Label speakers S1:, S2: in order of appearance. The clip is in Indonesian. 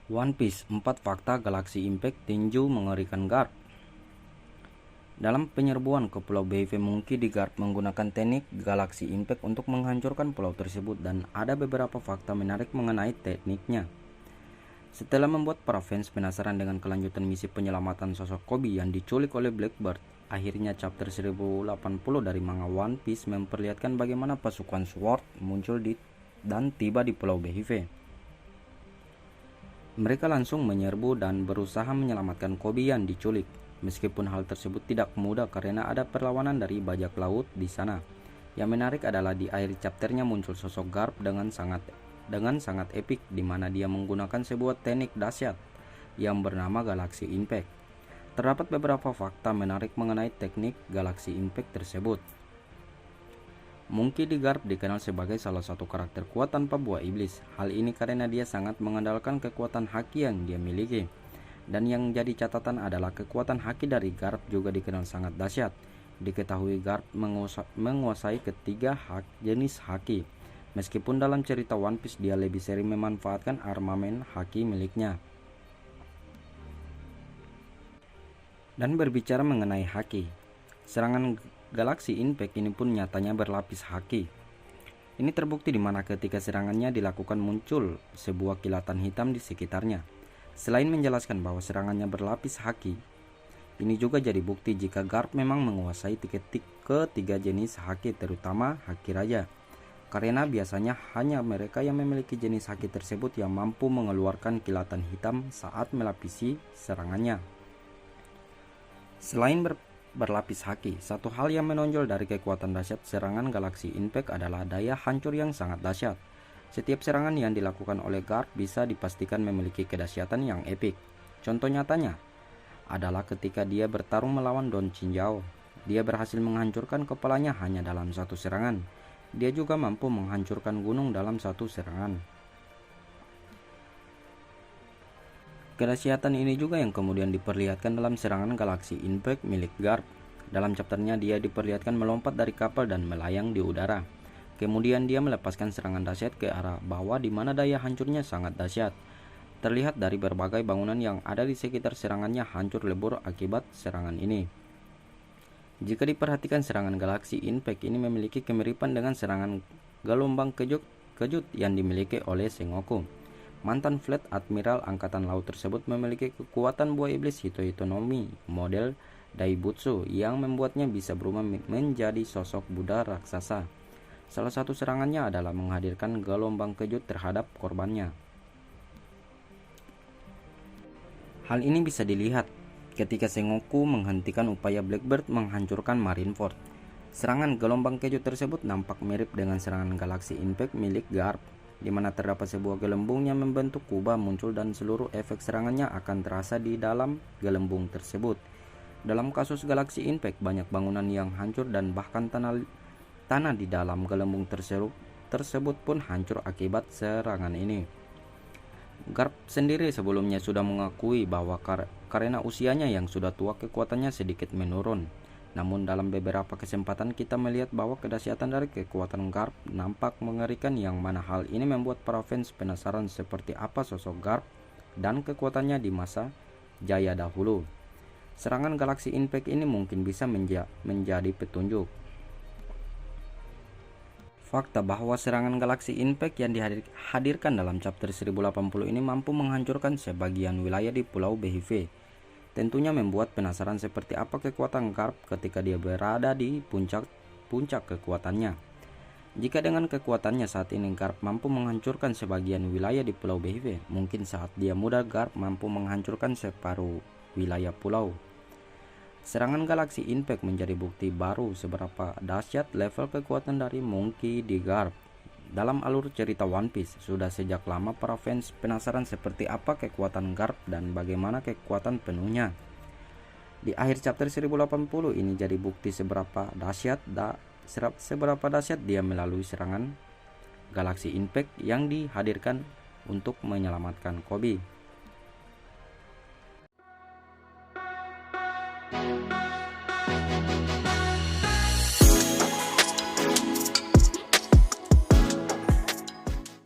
S1: One Piece 4 Fakta Galaxy Impact Tinju Mengerikan Garp. Dalam penyerbuan ke Pulau BHV, Monkey D. Garp menggunakan teknik Galaxy Impact untuk menghancurkan pulau tersebut, dan ada beberapa fakta menarik mengenai tekniknya. Setelah membuat para fans penasaran dengan kelanjutan misi penyelamatan sosok Koby yang diculik oleh Blackbird, akhirnya chapter 1080 dari manga One Piece memperlihatkan bagaimana pasukan Sword muncul dan tiba di Pulau BHV. Mereka langsung menyerbu dan berusaha menyelamatkan Koby yang diculik. Meskipun hal tersebut tidak mudah karena ada perlawanan dari bajak laut di sana. Yang menarik adalah di akhir chapternya muncul sosok Garp dengan sangat epik, di mana dia menggunakan sebuah teknik dahsyat yang bernama Galaxy Impact. Terdapat beberapa fakta menarik mengenai teknik Galaxy Impact tersebut. Monkey D. Garp dikenal sebagai salah satu karakter kuat tanpa buah iblis. Hal ini karena dia sangat mengandalkan kekuatan haki yang dia miliki. Dan yang jadi catatan adalah kekuatan haki dari Garp juga dikenal sangat dahsyat. Diketahui Garp menguasai ketiga jenis haki. Meskipun dalam cerita One Piece dia lebih sering memanfaatkan armamen haki miliknya. Dan berbicara mengenai haki, serangan Galaxy Impact ini pun nyatanya berlapis haki. Ini terbukti di mana ketika serangannya dilakukan muncul sebuah kilatan hitam di sekitarnya. Selain menjelaskan bahwa serangannya berlapis haki, ini juga jadi bukti jika Garp memang menguasai ketiga jenis haki, terutama haki raja. Karena biasanya hanya mereka yang memiliki jenis haki tersebut yang mampu mengeluarkan kilatan hitam saat melapisi serangannya. Selain berlapis haki, satu hal yang menonjol dari kekuatan dahsyat serangan Galaxy Impact adalah daya hancur yang sangat dahsyat. Setiap serangan yang dilakukan oleh Garp bisa dipastikan memiliki kedahsyatan yang epik. Contoh nyatanya adalah ketika dia bertarung melawan Don Chinjao. Dia berhasil menghancurkan kepalanya hanya dalam satu serangan. Dia juga mampu menghancurkan gunung dalam satu serangan. Kedahsyatan ini juga yang kemudian diperlihatkan dalam serangan Galaxy Impact milik Garp. Dalam chapternya dia diperlihatkan melompat dari kapal dan melayang di udara. Kemudian dia melepaskan serangan dahsyat ke arah bawah di mana daya hancurnya sangat dahsyat. Terlihat dari berbagai bangunan yang ada di sekitar serangannya hancur lebur akibat serangan ini. Jika diperhatikan, serangan Galaxy Impact ini memiliki kemiripan dengan serangan gelombang kejut yang dimiliki oleh Sengoku. Mantan Fleet Admiral Angkatan Laut tersebut memiliki kekuatan buah iblis Hitohitonomi model Daibutsu yang membuatnya bisa berubah menjadi sosok Buddha raksasa. Salah satu serangannya adalah menghadirkan gelombang kejut terhadap korbannya. Hal ini bisa dilihat ketika Sengoku menghentikan upaya Blackbird menghancurkan Marineford. Serangan gelombang kejut tersebut nampak mirip dengan serangan Galaxy Impact milik Garp, di mana terdapat sebuah gelembung yang membentuk kubah muncul dan seluruh efek serangannya akan terasa di dalam gelembung tersebut. Dalam kasus Galaxy Impact, banyak bangunan yang hancur dan bahkan tanah di dalam gelembung tersebut pun hancur akibat serangan ini. Garp sendiri sebelumnya sudah mengakui bahwa karena usianya yang sudah tua, kekuatannya sedikit menurun. Namun dalam beberapa kesempatan kita melihat bahwa kedahsyatan dari kekuatan Garp nampak mengerikan, yang mana hal ini membuat para fans penasaran seperti apa sosok Garp dan kekuatannya di masa jaya dahulu. Serangan Galaxy Impact ini mungkin bisa menjadi petunjuk. Fakta bahwa serangan Galaxy Impact yang dihadirkan dalam chapter 1080 ini mampu menghancurkan sebagian wilayah di Pulau BHV. Tentunya membuat penasaran seperti apa kekuatan Garp ketika dia berada di puncak kekuatannya. Jika dengan kekuatannya saat ini Garp mampu menghancurkan sebagian wilayah di Pulau BHV, mungkin saat dia muda Garp mampu menghancurkan separuh wilayah pulau. Serangan Galaxy Impact menjadi bukti baru seberapa dahsyat level kekuatan dari Monkey D. Garp. Dalam alur cerita One Piece, sudah sejak lama para fans penasaran seperti apa kekuatan Garp dan bagaimana kekuatan penuhnya. Di akhir chapter 1080 ini jadi bukti seberapa dahsyat dia melalui serangan Galaxy Impact yang dihadirkan untuk menyelamatkan Koby.